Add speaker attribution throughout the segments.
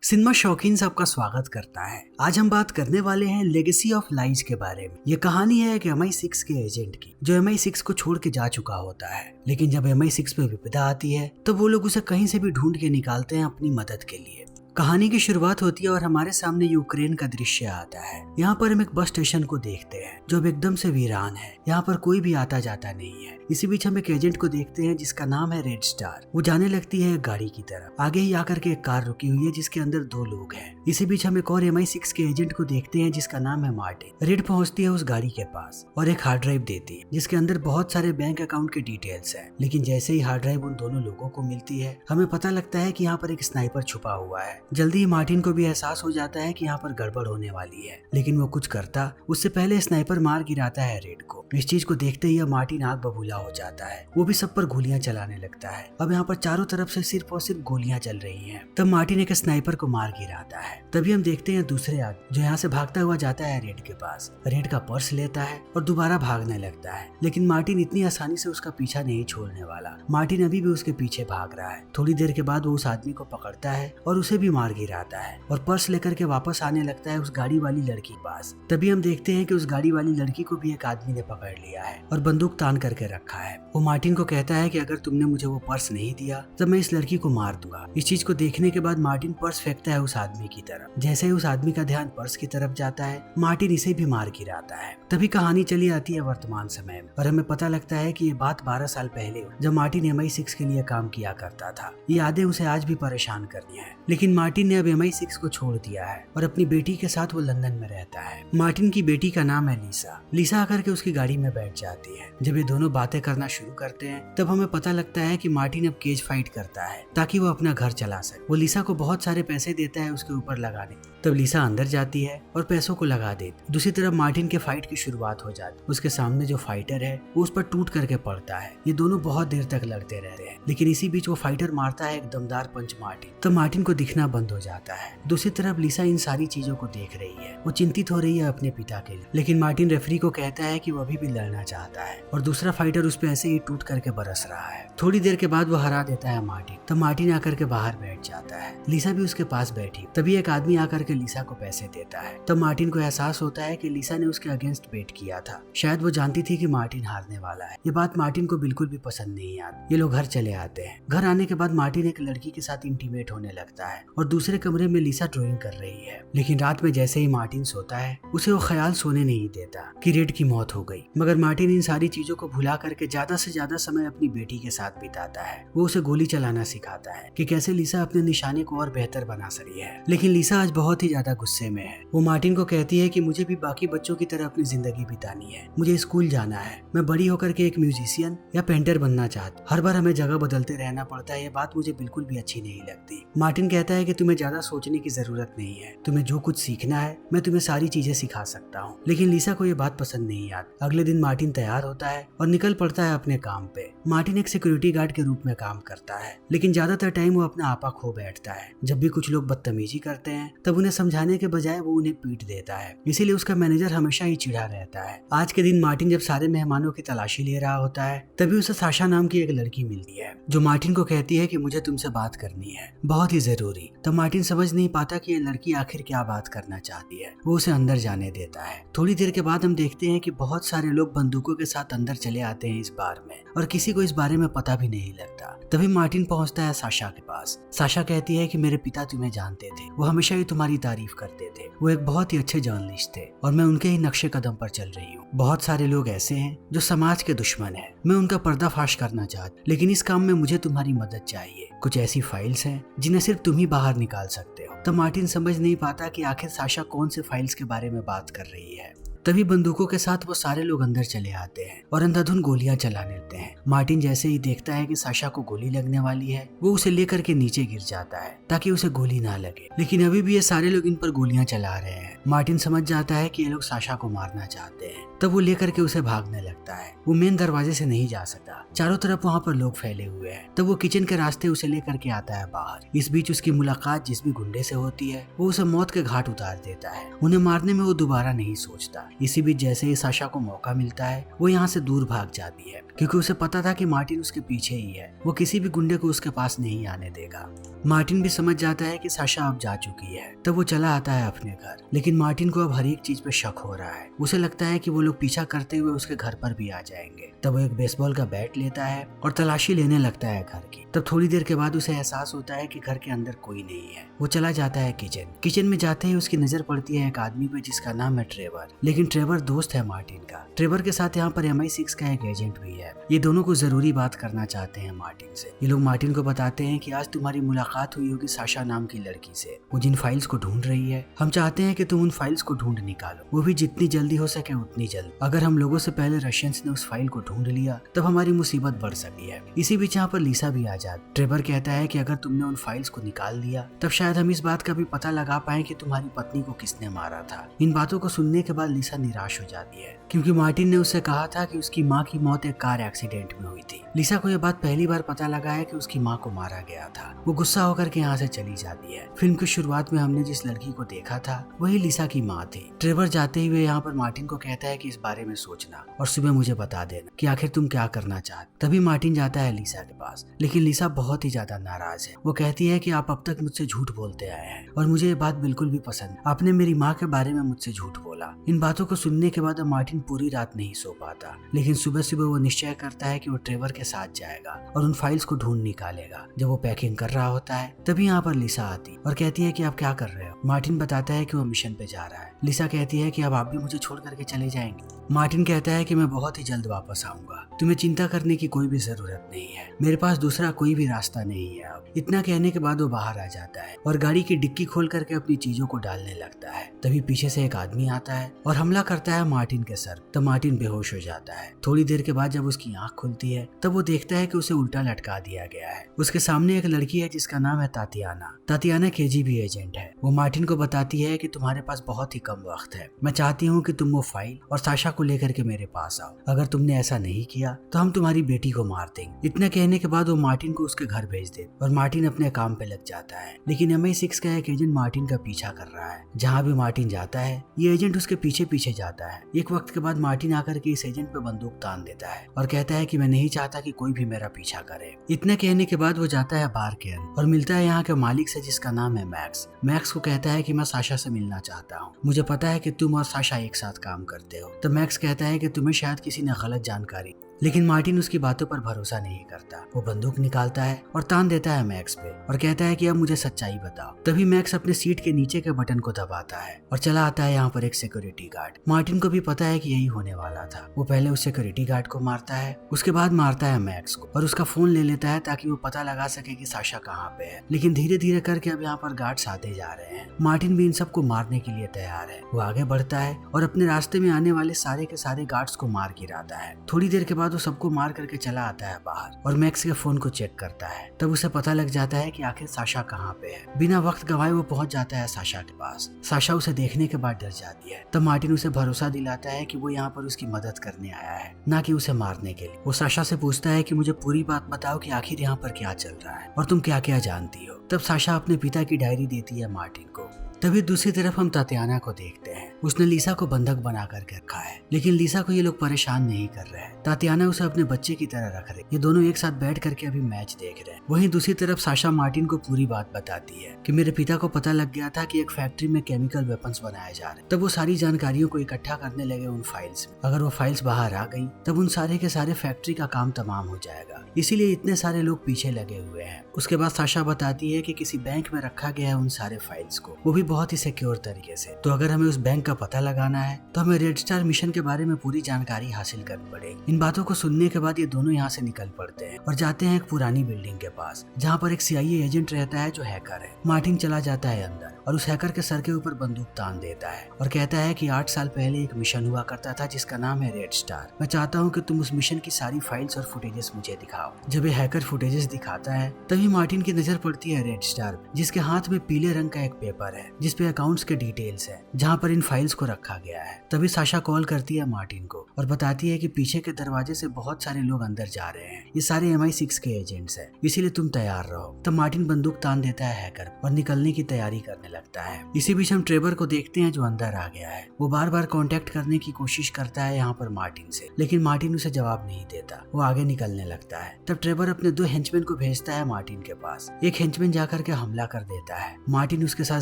Speaker 1: Cinema शौकीन सबका स्वागत करता है। आज हम बात करने वाले हैं लेगेसी ऑफ लाइज के बारे में। ये कहानी है एक MI6 के एजेंट की जो MI6 को छोड़ के जा चुका होता है, लेकिन जब MI6 पे विपदा आती है तब वो लोग उसे कहीं से भी ढूंढ के निकालते हैं अपनी मदद के लिए। कहानी की शुरुआत होती है और हमारे सामने यूक्रेन का दृश्य आता है। यहाँ पर हम एक बस स्टेशन को देखते हैं जो अब एकदम से वीरान है। यहाँ पर कोई भी आता जाता नहीं है। इसी बीच हम एक एजेंट को देखते हैं जिसका नाम है रेड स्टार। वो जाने लगती है एक गाड़ी की तरफ। आगे ही आकर के एक कार रुकी हुई है जिसके अंदर 2 लोग हैं। इसी बीच हम एक और MI6 के एजेंट को देखते हैं जिसका नाम है मार्टिन। रेड पहुंचती है उस गाड़ी के पास और एक हार्ड ड्राइव देती है जिसके अंदर बहुत सारे बैंक अकाउंट के डिटेल्स है। लेकिन जैसे ही हार्ड ड्राइव उन दोनों लोगों को मिलती है हमें पता लगता है कि यहाँ पर एक स्नाइपर छुपा हुआ है। जल्दी ही मार्टिन को भी एहसास हो जाता है कि यहाँ पर गड़बड़ होने वाली है, लेकिन वो कुछ करता उससे पहले स्नाइपर मार गिराता है रेड को। इस चीज को देखते ही मार्टिन आग बबूला हो जाता है। वो भी सब पर गोलियां चलाने लगता है। अब यहाँ पर चारों तरफ से सिर्फ और सिर्फ गोलियां चल रही हैं। तब मार्टिन एक स्नाइपर को मार गिराता है। तभी हम देखते हैं दूसरे आदमी जो यहाँ से भागता हुआ जाता है रेड के पास। रेड का पर्स लेता है और दोबारा भागने लगता है, लेकिन मार्टिन इतनी आसानी से उसका पीछा नहीं छोड़ने वाला। मार्टिन अभी भी उसके पीछे भाग रहा है। थोड़ी देर के बाद वो उस आदमी को पकड़ता है और उसे भी मार गिराता है और पर्स लेकर के वापस आने लगता है उस गाड़ी वाली लड़की के पास। तभी हम देखते हैं कि उस गाड़ी वाली लड़की को भी एक आदमी ने पकड़ लिया है और बंदूक तान करके रखा है। वो मार्टिन को कहता है कि अगर तुमने मुझे वो पर्स नहीं दिया तब मैं इस लड़की को मार दूंगा। इस चीज को देखने के बाद मार्टिन पर्स फेंकता है उस आदमी की तरफ। जैसे ही उस आदमी का ध्यान पर्स की तरफ जाता है मार्टिन इसे भी मार गिराता है। तभी कहानी चली आती है वर्तमान समय में और हमें पता लगता है कि ये बात 12 साल पहले जब मार्टिन MI6 के लिए काम किया करता था। ये यादें उसे आज भी परेशान करती हैं, लेकिन मार्टिन ने अब MI6 को छोड़ दिया है और अपनी बेटी के साथ वो लंदन में रहता है। मार्टिन की बेटी का नाम है लीसा। लीसा आकर के उसकी गाड़ी में बैठ जाती है। जब ये दोनों बातें करना शुरू करते हैं तब हमें पता लगता है कि मार्टिन अब केज फाइट करता है ताकि वो अपना घर चला सके। वो लीसा को बहुत सारे पैसे देता है उसके ऊपर लगाने। तब लीसा अंदर जाती है और पैसों को लगा देती। दूसरी तरफ मार्टिन के फाइट की शुरुआत हो जाती। उसके सामने जो फाइटर है वो उस पर टूट करके पड़ता है। ये दोनों बहुत देर तक लड़ते रहते हैं, लेकिन इसी बीच वो फाइटर मारता है एक दमदार पंच मार्टिन। तब मार्टिन को दिखना बंद हो जाता है। दूसरी तरफ लीसा इन सारी चीजों को देख रही है। वो चिंतित हो रही है अपने पिता के लिए, लेकिन मार्टिन रेफरी को कहता है कि वो अभी भी लड़ना चाहता है और दूसरा फाइटर उस पे ऐसे ही टूट करके बरस रहा है। थोड़ी देर के बाद वो हरा देता है मार्टिन। तब मार्टिन आकर के बाहर बैठ जाता है। लीसा भी उसके पास बैठी। तभी एक आदमी आकर के लीसा को पैसे देता है। तब मार्टिन को एहसास होता है कि लीसा ने उसके अगेंस्ट बेट किया था। शायद वो जानती थी कि मार्टिन हारने वाला है। ये बात मार्टिन को बिल्कुल भी पसंद नहीं आती। ये लोग घर चले आते हैं। घर आने के बाद मार्टिन एक लड़की के साथ इंटीमेट होने लगता है और दूसरे कमरे में लीसा ड्राइंग कर रही है। लेकिन रात में जैसे ही मार्टिन सोता है उसे वो ख्याल सोने नहीं देता कि रेड की मौत हो गई। मगर मार्टिन इन सारी चीजों को भुला करके ज्यादा से ज्यादा समय अपनी बेटी के साथ बिताता है। वो उसे गोली चलाना सिखाता है कि कैसे लीसा अपने निशाने को और बेहतर बना सकती है। लेकिन लीसा आज बहुत ही ज्यादा गुस्से में है। वो मार्टिन को कहती है कि मुझे भी बाकी बच्चों की तरह अपनी जिंदगी बितानी है। मुझे स्कूल जाना है। मैं बड़ी होकर के एक म्यूजिशियन या पेंटर बनना चाहती। हर बार हमें जगह बदलते रहना पड़ता है। ये बात मुझे बिल्कुल भी अच्छी नहीं लगती। मार्टिन कहता है कि तुम्हें ज्यादा सोचने की जरूरत नहीं है। तुम्हें जो कुछ सीखना है मैं तुम्हें सारी चीजें सिखा सकता हूँ। लेकिन लीसा को ये बात पसंद नहीं आती। अगले दिन मार्टिन तैयार होता है और निकल पड़ता है अपने काम पे। मार्टिन एक सिक्योरिटी गार्ड के रूप में काम करता है, लेकिन ज्यादातर टाइम वो अपना आपा खो बैठता है। जब भी कुछ लोग बदतमीजी करते हैं तब उन्हें समझाने के बजाय वो उन्हें पीट देता है। इसीलिए उसका मैनेजर हमेशा ही चिढ़ा रहता है। आज के दिन मार्टिन जब सारे मेहमानों की तलाशी ले रहा होता है तभी उसे साशा नाम की एक लड़की मिलती है जो मार्टिन को कहती है कि मुझे तुमसे बात करनी है, बहुत ही जरूरी। तब मार्टिन समझ नहीं पाता कि ये लड़की आखिर क्या बात करना चाहती है। वो उसे अंदर जाने देता है। थोड़ी देर के बाद हम देखते हैं कि बहुत सारे लोग बंदूकों के साथ अंदर चले आते हैं इस बार में और किसी को इस बारे में पता भी नहीं लगता। तभी मार्टिन पहुंचता है साशा के पास। साशा कहती है कि मेरे पिता तुम्हें जानते थे। वो हमेशा ही तुम्हारी तारीफ करते थे। वो एक बहुत ही अच्छे जर्नलिस्ट थे और मैं उनके ही नक्शे कदम पर चल रही हूँ। बहुत सारे लोग ऐसे हैं जो समाज के दुश्मन हैं। मैं उनका पर्दाफाश करना चाहती, लेकिन इस काम में मुझे तुम्हारी मदद चाहिए। कुछ ऐसी फाइल्स हैं जिन्हें सिर्फ तुम ही बाहर निकाल सकते हो। तब मार्टिन समझ नहीं पाता कि आखिर साशा कौन से फाइल्स के बारे में बात कर रही है। तभी बंदूकों के साथ वो सारे लोग अंदर चले आते हैं और अंधाधुंध गोलियां चलाने लगते हैं। मार्टिन जैसे ही देखता है कि साशा को गोली लगने वाली है वो उसे लेकर के नीचे गिर जाता है ताकि उसे गोली ना लगे, लेकिन अभी भी ये सारे लोग इन पर गोलियां चला रहे हैं। मार्टिन समझ जाता है कि ये लोग साशा को मारना चाहते हैं। तब वो लेकर के उसे भागने लगता है। वो मेन दरवाजे से नहीं जा सकता। चारों तरफ वहाँ पर लोग फैले हुए हैं। तब वो किचन के रास्ते उसे लेकर के आता है बाहर। इस बीच उसकी मुलाकात जिस भी गुंडे से होती है वो उसे मौत के घाट उतार देता है। उन्हें मारने में वो दोबारा नहीं सोचता। इसी बीच जैसे ही साशा को मौका मिलता है वो यहाँ से दूर भाग जाती है, क्योंकि उसे पता था कि मार्टिन उसके पीछे ही है। वो किसी भी गुंडे को उसके पास नहीं आने देगा। मार्टिन भी समझ जाता है कि साशा अब जा चुकी है, तब वो चला आता है अपने घर। लेकिन मार्टिन को अब हर एक चीज पे शक हो रहा है। उसे लगता है कि वो लोग पीछा करते हुए उसके घर पर भी आ जाएंगे। तब वो एक बेसबॉल का बैट लेता है और तलाशी लेने लगता है घर की। तब थोड़ी देर के बाद उसे एहसास होता है कि घर के अंदर कोई नहीं है। वो चला जाता है किचन में जाते ही उसकी नजर पड़ती है एक आदमी पे जिसका नाम है ट्रेवर। लेकिन ट्रेवर दोस्त है मार्टिन का। ट्रेवर के साथ यहाँ पर MI6 का एक एजेंट भी है। ये दोनों को जरूरी बात करना चाहते हैं मार्टिन से। ये लोग मार्टिन को बताते हैं कि आज तुम्हारी मुलाकात हुई होगी साशा नाम की लड़की से। वो जिन फाइल्स को ढूंढ रही है, हम चाहते हैं कि तुम उन फाइल्स को ढूंढ निकालो, वो भी जितनी जल्दी हो सके उतनी जल्द। अगर हम लोगों से पहले रशियंस ने उस फाइल को ढूंढ लिया तब हमारी मुसीबत बढ़ सकती है। इसी बीच यहाँ पर लिसा भी आ जाती। ट्रेवर कहता है कि अगर तुमने उन फाइल्स को निकाल दिया तब शायद हम इस बात का भी पता लगा पाए कि तुम्हारी पत्नी को किसने मारा था। इन बातों को सुनने के बाद लिसा निराश हो जाती है, क्योंकि मार्टिन ने उससे कहा था कि उसकी माँ की मौत एक कार एक्सीडेंट में हुई थी। लिसा को यह बात पहली बार पता लगा है कि उसकी माँ को मारा गया था। वो गुस्सा होकर के यहाँ से चली जाती है। फिल्म की शुरुआत में हमने जिस लड़की को देखा था वही लिसा की माँ थी। ट्रेवर जाते हुए यहाँ पर मार्टिन को कहता है कि इस बारे में सोचना और सुबह मुझे बता देना कि आखिर तुम क्या करना चाहते। तभी मार्टिन जाता है लिसा के पास, लेकिन लिसा बहुत ही ज्यादा नाराज है। वो कहती है कि आप अब तक मुझसे झूठ बोलते आए हैं और मुझे ये बात बिल्कुल भी पसंद। आपने मेरी माँ के बारे में मुझसे झूठ बोला। इन बातों को सुनने के बाद मार्टिन पूरी रात नहीं सो पाता, लेकिन सुबह सुबह वो निश्चय करता है कि वो ट्रेवर के साथ जाएगा और उन फाइल्स को ढूंढ निकालेगा। जब वो पैकिंग कर रहा होता है तभी यहाँ पर लिसा आती और कहती है कि आप क्या कर रहे हो। मार्टिन बताता है कि वो मिशन पे जा रहा है। लिसा कहती है कि अब आप भी मुझे छोड़ करके चले जाएंगे। मार्टिन कहता है कि मैं बहुत ही जल्द वापस आऊंगा, तुम्हें चिंता करने की कोई भी जरूरत नहीं है, मेरे पास दूसरा कोई भी रास्ता नहीं है अब। इतना कहने के बाद वो बाहर आ जाता है और गाड़ी की डिक्की खोल करके अपनी चीजों को डालने लगता है। तभी पीछे से एक आदमी आता है और हमला करता है मार्टिन के सर। तब मार्टिन बेहोश हो जाता है। थोड़ी देर के बाद जब उसकी आंख खुलती है तब वो देखता है कि उसे उल्टा लटका दिया गया है। उसके सामने एक लड़की है जिसका नाम है तातियाना। तातियाना KGB एजेंट है। वो मार्टिन को बताती है कि तुम्हारे पास बहुत ही कम वक्त है, मैं चाहती हूँ कि तुम वो फाइल और साशा को लेकर के मेरे पास आओ। अगर तुमने ऐसा नहीं किया तो हम तुम्हारी बेटी को मार देंगे। इतना कहने के बाद वो मार्टिन को उसके घर भेज दे और मार्टिन अपने काम पे लग जाता है। लेकिन MI6 का एक एजेंट मार्टिन का पीछा कर रहा है। जहाँ भी मार्टिन जाता है ये एजेंट उसके पीछे पीछे जाता है। एक वक्त के बाद मार्टिन आकर के इस एजेंट पे बंदूक तान देता है और कहता है कि मैं नहीं चाहता कि कोई भी मेरा पीछा करे। इतना कहने के बाद वो जाता है बार के अंदर और मिलता है यहाँ के मालिक से जिसका नाम है मैक्स। मैक्स को कहता है कि मैं साशा से मिलना चाहता हूँ, मुझे पता है कि तुम और साशा एक साथ काम करते हो। तो मैक्स कहता है कि तुम्हें शायद किसी ने गलत जानकारी, लेकिन मार्टिन उसकी बातों पर भरोसा नहीं करता। वो बंदूक निकालता है और तान देता है मैक्स पे और कहता है कि अब मुझे सच्चाई बताओ। तभी मैक्स अपने सीट के नीचे के बटन को दबाता है और चला आता है यहाँ पर एक सिक्योरिटी गार्ड। मार्टिन को भी पता है कि यही होने वाला था। वो पहले उस सिक्योरिटी गार्ड को मारता है, उसके बाद मारता है मैक्स को और उसका फोन ले लेता है ताकि वो पता लगा सके कि साशा कहाँ पे है। लेकिन धीरे धीरे करके अब यहाँ पर गार्ड्स आते जा रहे हैं। मार्टिन भी इन सबको मारने के लिए तैयार है। वो आगे बढ़ता है और अपने रास्ते में आने वाले सारे के सारे गार्ड्स को मार गिराता है। थोड़ी देर के बाद वो सबको मार करके चला आता है बाहर और मैक्स के फोन को चेक करता है। तब उसे पता लग जाता है कि आखिर साशा कहाँ पे है। बिना वक्त गवाए वो पहुंच जाता है साशा के पास। साशा उसे देखने के बाद डर जाती है। तब मार्टिन उसे भरोसा दिलाता है कि वो यहाँ पर उसकी मदद करने आया है, ना कि उसे मारने के लिए। वो साशा से पूछता है कि मुझे पूरी बात बताओ कि आखिर यहाँ पर क्या चल रहा है और तुम क्या क्या जानती हो। तब साशा अपने पिता की डायरी देती है मार्टिन को। तभी दूसरी तरफ हम तातियाना को देखते हैं। उसने लिसा को बंधक बना करके रखा है, लेकिन लिसा को ये लोग परेशान नहीं कर रहे हैं। तातियाना उसे अपने बच्चे की तरह रख रहे। ये दोनों एक साथ बैठ करके अभी मैच देख रहे हैं। वहीं दूसरी तरफ साशा मार्टिन को पूरी बात बताती है कि मेरे पिता को पता लग गया था कि एक फैक्ट्री में केमिकल वेपन्स बनाए जा रहे। तब वो सारी जानकारियों को इकट्ठा करने लगे उन फाइल्स में। अगर वो फाइल्स बाहर आ गई तब उन सारे के सारे फैक्ट्री का काम तमाम हो जाएगा, इसीलिए इतने सारे लोग पीछे लगे हुए हैं। उसके बाद साशा बताती है कि किसी बैंक में रखा गया है उन सारे फाइल्स को, वो भी बहुत ही सिक्योर तरीके से। तो अगर हमें उस बैंक का पता लगाना है तो हमें रेड स्टार मिशन के बारे में पूरी जानकारी हासिल करनी पड़ेगी। इन बातों को सुनने के बाद ये दोनों यहाँ से निकल पड़ते हैं और जाते हैं एक पुरानी बिल्डिंग के पास, जहाँ पर एक CIA एजेंट रहता है जो हैकर है। मार्टिन चला जाता है अंदर और उस हैकर के सर के ऊपर बंदूक तान देता है और कहता है कि 8 साल पहले एक मिशन हुआ करता था जिसका नाम है रेड स्टार। मैं चाहता हूँ कि तुम उस मिशन की सारी फाइल्स और फुटेजेस मुझे दिखाओ। जब ये हैकर फुटेजेस दिखाता है तभी मार्टिन की नजर पड़ती है रेड स्टार, जिसके हाथ में पीले रंग का एक पेपर है जिसपे अकाउंट्स के डिटेल्स है, जहाँ पर इन फाइल्स को रखा गया है। तभी साशा कॉल करती है मार्टिन को और बताती है कि पीछे के दरवाजे से बहुत सारे लोग अंदर जा रहे हैं, ये सारे MI6 के एजेंट्स हैं, इसीलिए तुम तैयार रहो। तब मार्टिन बंदूक तान देता है हैकर और निकलने की तैयारी करने लगता है। इसी बीच हम ट्रेवर को देखते हैं जो अंदर आ गया है। वो बार बार कांटेक्ट करने की कोशिश करता है यहाँ पर मार्टिन से, लेकिन मार्टिन उसे जवाब नहीं देता। वो आगे निकलने लगता है। तब ट्रेवर अपने 2 हेंचमैन को भेजता है मार्टिन के पास। एक हेंचमैन जाकर के हमला कर देता है। मार्टिन उसके साथ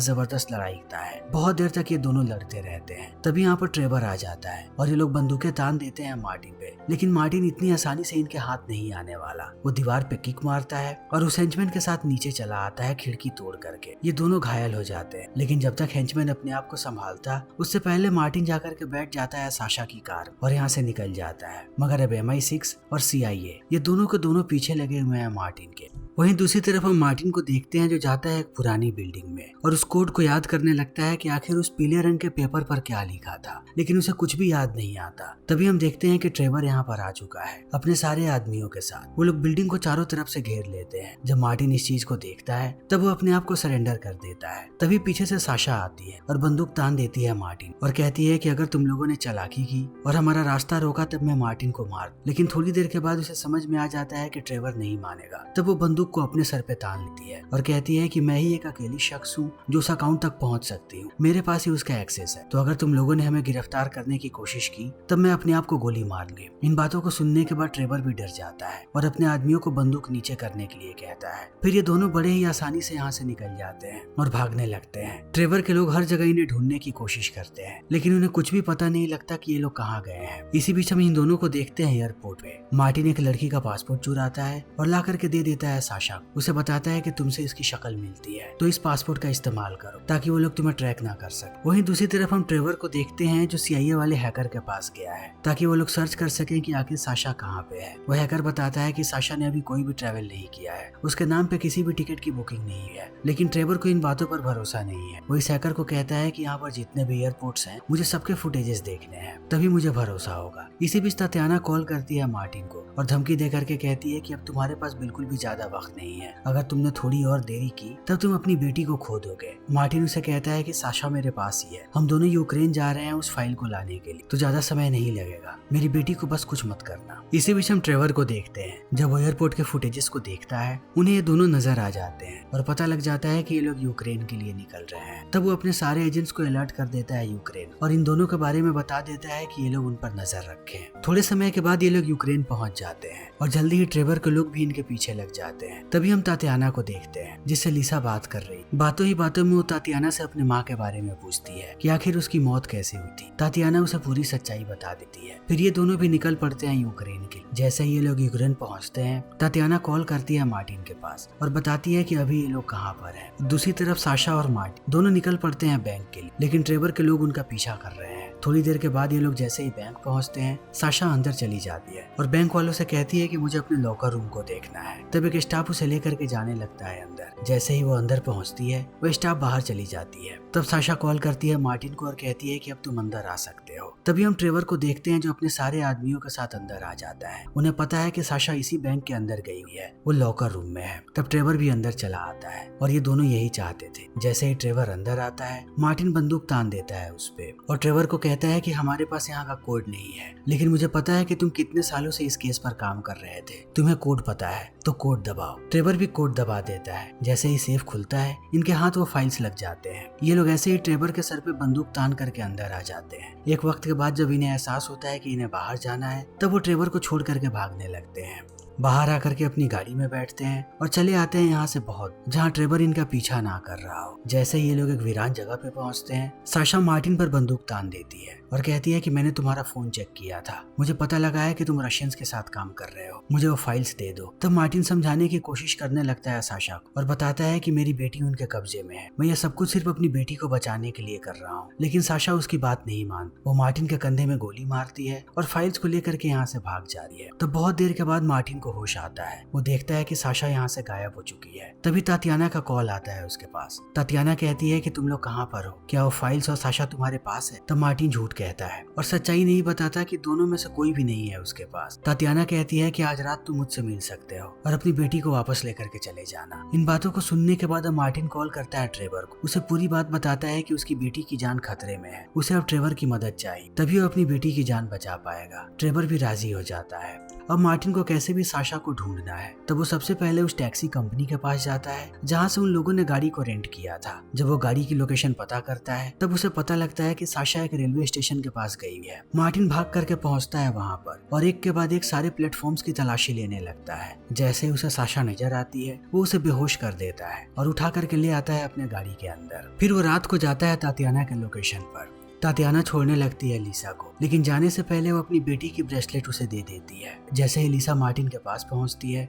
Speaker 1: जबरदस्त लड़ाई करता है। बहुत देर तक ये दोनों लड़ते रहते हैं। तभी यहाँ पर ट्रेवर आ जाता है और ये लोग बंदूकें तान देते हैं मार्टिन पे, लेकिन मार्टिन इतनी आसानी से इनके हाथ नहीं आने वाला। वो दीवार पे किक मारता है और उस हेंचमैन के साथ नीचे चला आता है खिड़की तोड़ करके। ये दोनों घायल हो जाते हैं, लेकिन जब तक हेंचमैन अपने आप को संभालता उससे पहले मार्टिन जाकर के बैठ जाता है साशा की कार और यहाँ से निकल जाता है। मगर अब MI6 और CIA ये दोनों के दोनों पीछे लगे हुए हैं मार्टिन के। वहीं दूसरी तरफ हम मार्टिन को देखते हैं जो जाता है एक पुरानी बिल्डिंग में और उस कोड को याद करने लगता है कि आखिर उस पीले रंग के पेपर पर क्या लिखा था, लेकिन उसे कुछ भी याद नहीं आता। तभी हम देखते हैं कि ट्रेवर यहाँ पर आ चुका है अपने सारे आदमियों के साथ। वो लोग बिल्डिंग को चारों तरफ से घेर लेते हैं। जब मार्टिन इस चीज को देखता है तब वो अपने आप को सरेंडर कर देता है। तभी पीछे से साशा आती है और बंदूक तान देती है मार्टिन और कहती है कि अगर तुम लोगों ने चालाकी की और हमारा रास्ता रोका तब मैं मार्टिन को मार। लेकिन थोड़ी देर के बाद उसे समझ में आ जाता है कि ट्रेवर नहीं मानेगा। तब वो बंदूक को अपने सर पे तान लेती है और कहती है कि मैं ही एक अकेली शख्स हूँ जो उस अकाउंट तक पहुंच सकती हूँ। मेरे पास ही उसका एक्सेस है, तो अगर तुम लोगों ने हमें गिरफ्तार करने की कोशिश की तब मैं अपने आप को गोली मार लूंगी। इन बातों को सुनने के बाद ट्रेवर भी डर जाता है और अपने आदमियों को बंदूक नीचे करने के लिए कहता है। फिर ये दोनों बड़े ही आसानी से यहाँ से निकल जाते हैं और भागने लगते हैं। ट्रेवर के लोग हर जगह इन्हें ढूंढने की कोशिश करते हैं, लेकिन उन्हें कुछ भी पता नहीं लगता कि ये लोग कहाँ गए हैं। इसी बीच हम इन दोनों को देखते हैं एयरपोर्ट पे। मार्टिन एक लड़की का पासपोर्ट चुराता है और ला करके दे देता है साशा। उसे बताता है कि तुमसे इसकी शक्ल मिलती है, तो इस पासपोर्ट का इस्तेमाल करो ताकि वो लोग तुम्हें ट्रैक ना कर सके। वहीं दूसरी तरफ हम ट्रेवर को देखते हैं जो CIA वाले हैकर के पास गया है ताकि वो लोग सर्च कर सकें कि आखिर साशा कहाँ पे है। वो हैकर बताता है कि साशा ने अभी कोई भी ट्रैवल नहीं किया है, उसके नाम पे किसी भी टिकट की बुकिंग नहीं है। लेकिन ट्रेवर को इन बातों पर भरोसा नहीं है। वो इस हैकर को कहता है कि यहाँ पर जितने भी एयरपोर्ट्स हैं मुझे सबके फुटेजेस देखने हैं, तभी मुझे भरोसा होगा। इसी बीच तातियाना कॉल करती है मार्टिन को और धमकी दे करके कहती है कि अब तुम्हारे पास बिल्कुल भी ज्यादा वक्त नहीं है। अगर तुमने थोड़ी और देरी की तब तुम अपनी बेटी को खो दोगे। मार्टिन उसे कहता है कि साशा मेरे पास ही है, हम दोनों यूक्रेन जा रहे हैं उस फाइल को लाने के लिए, तो ज्यादा समय नहीं लगेगा, मेरी बेटी को बस कुछ मत करना। इसी बीच हम ट्रेवर को देखते हैं। जब वो एयरपोर्ट के फुटेजेस को देखता है उन्हें ये दोनों नजर आ जाते हैं और पता लग जाता है कि ये लोग यूक्रेन के लिए निकल रहे हैं। तब वो अपने सारे एजेंट्स को अलर्ट कर देता है यूक्रेन और इन दोनों के बारे में बता देता है कि ये लोग उन पर नजर रखें। थोड़े समय के बाद ये लोग यूक्रेन पहुंच जाते हैं और जल्दी ही ट्रेवर के लोग भी इनके पीछे लग जाते हैं। तभी हम तातियाना को देखते हैं जिससे लिसा बात कर रही। बातों ही बातों में वो तातियाना से अपनी माँ के बारे में पूछती है कि आखिर उसकी मौत कैसे हुई थी। तातियाना उसे पूरी सच्चाई बता देती है। फिर ये दोनों भी निकल पड़ते हैं यूक्रेन के लिए। जैसे ही ये लोग यूक्रेन पहुंचते हैं तातियाना कॉल करती है मार्टिन के पास और बताती है कि अभी ये लोग कहाँ पर हैं। दूसरी तरफ साशा और मार्टिन दोनों निकल पड़ते हैं बैंक के लिए, लेकिन ट्रेवर के लोग उनका पीछा कर रहे हैं। थोड़ी देर के बाद ये लोग जैसे ही बैंक पहुंचते हैं साशा अंदर चली जाती है और बैंक वालों से कहती है कि मुझे अपने लॉकर रूम को देखना है। तब एक स्टाफ उसे लेकर के जाने लगता है अंदर। जैसे ही वो अंदर पहुंचती है वो स्टाफ बाहर चली जाती है। तब साशा कॉल करती है मार्टिन को और कहती है कि अब तुम अंदर आ सकते हो। तभी हम ट्रेवर को देखते हैं जो अपने सारे आदमियों के साथ अंदर आ जाता है। उन्हें पता है कि साशा इसी बैंक के अंदर गई हुई है, वो लॉकर रूम में है। तब ट्रेवर भी अंदर चला आता है और ये दोनों यही चाहते थे। जैसे ही ट्रेवर अंदर आता है मार्टिन बंदूक तान देता है उस पे और ट्रेवर को कहता है कि हमारे पास यहाँ का कोड नहीं है, लेकिन मुझे पता है कि तुम कितने सालों से इस केस पर काम कर रहे थे, तुम्हें कोड पता है तो कोड दबाओ। ट्रेवर भी कोड दबा देता है। जैसे ही सेफ खुलता है इनके हाथ वो फाइल्स लग जाते हैं। ये लोग ऐसे ही ट्रेवर के सर पे बंदूक तान करके अंदर आ जाते हैं। एक वक्त के बाद जब इन्हें एहसास होता है कि इन्हें बाहर जाना है तब वो ट्रेवर को छोड़ करके भागने लगते हैं। बाहर आकर के अपनी गाड़ी में बैठते हैं और चले आते हैं यहाँ से बहुत, जहाँ ट्रेवर इनका पीछा ना कर रहा हो। जैसे ये लोग एक वीरान जगह पे पहुँचते हैं साशा मार्टिन पर बंदूक तान देती है और कहती है कि मैंने तुम्हारा फोन चेक किया था, मुझे पता लगा है कि तुम रशियंस के साथ काम कर रहे हो, मुझे वो फाइल्स दे दो। तब मार्टिन समझाने की कोशिश करने लगता है साशा को और बताता है कि मेरी बेटी उनके कब्जे में है, मैं ये सब कुछ सिर्फ अपनी बेटी को बचाने के लिए कर रहा हूँ। लेकिन साशा उसकी बात नहीं मान, वो मार्टिन के कंधे में गोली मारती है और फाइल्स को लेकर के यहाँ से भाग जा रही है। तो बहुत देर के बाद मार्टिन को होश आता है। वो देखता है कि साशा यहाँ से गायब हो चुकी है। तभी तातियाना का कॉल आता है उसके पास। तातियाना कहती है कि तुम लोग कहाँ पर हो, क्या वो फाइल्स और साशा तुम्हारे पास है? तब मार्टिन झूठ कहता है और सच्चाई नहीं बताता कि दोनों में से कोई भी नहीं है उसके पास। तातियाना कहती है कि आज रात तुम मुझसे मिल सकते हो और अपनी बेटी को वापस लेकर के चले जाना। इन बातों को सुनने के बाद मार्टिन कॉल करता है ट्रेवर को, उसे पूरी बात बताता है कि उसकी बेटी की जान खतरे में है, उसे अब ट्रेवर की मदद चाहिए, तभी वो अपनी बेटी की जान बचा पाएगा। ट्रेवर भी राजी हो जाता है। अब मार्टिन को कैसे भी साशा को ढूंढना है। तब वो सबसे पहले उस टैक्सी कंपनी के पास जाता है जहाँ से उन लोगों ने गाड़ी को रेंट किया था। जब वो गाड़ी की लोकेशन पता करता है तब उसे पता लगता है कि साशा एक रेलवे स्टेशन के पास गई है। मार्टिन भाग करके पहुंचता है वहाँ पर और एक के बाद एक सारे प्लेटफॉर्म्स की तलाशी लेने लगता है। जैसे ही उसे साशा नजर आती है वो उसे बेहोश कर देता है और उठा करके ले आता है अपने गाड़ी के अंदर। फिर वो रात को जाता है तातियाना के लोकेशन पर। तातियाना छोड़ने लगती है लिसा को, लेकिन जाने से पहले वो अपनी बेटी की ब्रेसलेट उसे दे देती है। जैसे ही लिसा मार्टिन के पास पहुंचती है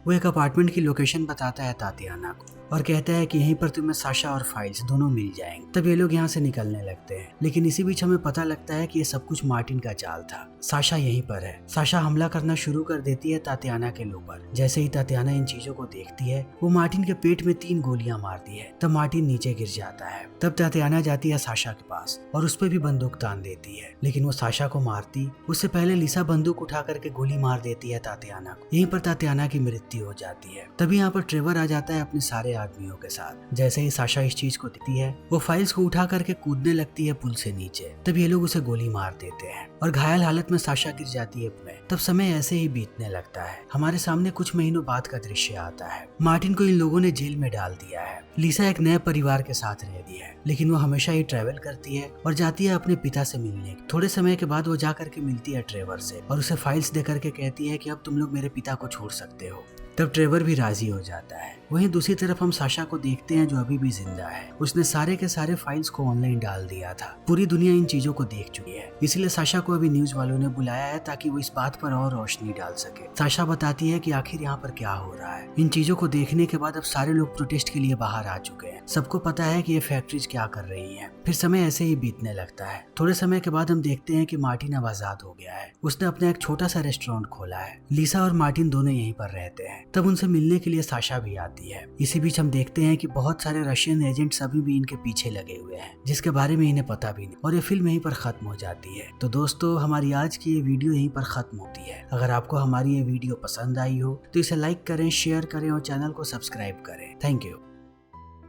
Speaker 1: वो एक अपार्टमेंट की लोकेशन बताता है तातियाना को और कहता है कि यहीं पर तुम्हें साशा और फाइल्स दोनों मिल जाएंगे। तब ये लोग यहाँ से निकलने लगते हैं, लेकिन इसी बीच हमें पता लगता है कि ये सब कुछ मार्टिन का चाल था। साशा यहीं पर है। साशा हमला करना शुरू कर देती है तातियाना के ऊपर। जैसे ही तातियाना इन चीजों को देखती है वो मार्टिन के पेट में 3 गोलियां मारती है। तब मार्टिन नीचे गिर जाता है। तब तातियाना जाती है साशा के पास और उस पर भी बंदूक तान देती है, लेकिन वो साशा को मारती उससे पहले लिसा बंदूक उठा करके गोली मार देती है तातियाना को। यहीं पर तातियाना की मृत्यु हो जाती है। तभी यहाँ पर ट्रेवर आ जाता है अपने सारे आदमियों के साथ। जैसे ही साशा इस चीज को देखती है वो फाइल्स को उठा करके कूदने लगती है पुल से नीचे। तब ये लोग उसे गोली मार देते हैं और घायल हालत में साशा गिर जाती है। तब समय ऐसे ही बीतने लगता है। हमारे सामने कुछ महीनों बाद का दृश्य आता है। मार्टिन को इन लोगों ने जेल में डाल दिया है। लिसा एक नए परिवार के साथ रहती है, लेकिन वो हमेशा ही ट्रैवल करती है और जाती है अपने पिता से मिलने। थोड़े समय के बाद वो जा करके मिलती है ट्रेवर से और उसे फाइल्स दे करके कहती है कि अब तुम लोग मेरे पिता को छोड़ सकते हो। तब ट्रेवर भी राजी हो जाता है। वहीं दूसरी तरफ हम साशा को देखते हैं जो अभी भी जिंदा है। उसने सारे के सारे फाइल्स को ऑनलाइन डाल दिया था। पूरी दुनिया इन चीजों को देख चुकी है, इसलिए साशा को अभी न्यूज वालों ने बुलाया है ताकि वो इस बात पर और रोशनी डाल सके। साशा बताती है कि आखिर यहाँ पर क्या हो रहा है। इन चीजों को देखने के बाद अब सारे लोग प्रोटेस्ट के लिए बाहर आ चुके हैं। सबको पता है कि ये फैक्ट्रीज क्या कर रही है। फिर समय ऐसे ही बीतने लगता है। थोड़े समय के बाद हम देखते हैं कि मार्टिन अब आजाद हो गया है। उसने अपना एक छोटा सा रेस्टोरेंट खोला है। लिसा और मार्टिन दोनों यहीं पर रहते हैं। तब उनसे मिलने के लिए साशा भी आती है। इसी बीच हम देखते हैं कि बहुत सारे रशियन एजेंट्स अभी भी इनके पीछे लगे हुए हैं, जिसके बारे में इन्हें पता भी नहीं, और ये फिल्म यहीं पर खत्म हो जाती है। तो दोस्तों, हमारी आज की ये वीडियो यहीं पर खत्म होती है। अगर आपको हमारी ये वीडियो पसंद आई हो तो इसे लाइक करें, शेयर करें और चैनल को सब्सक्राइब करें। Thank you.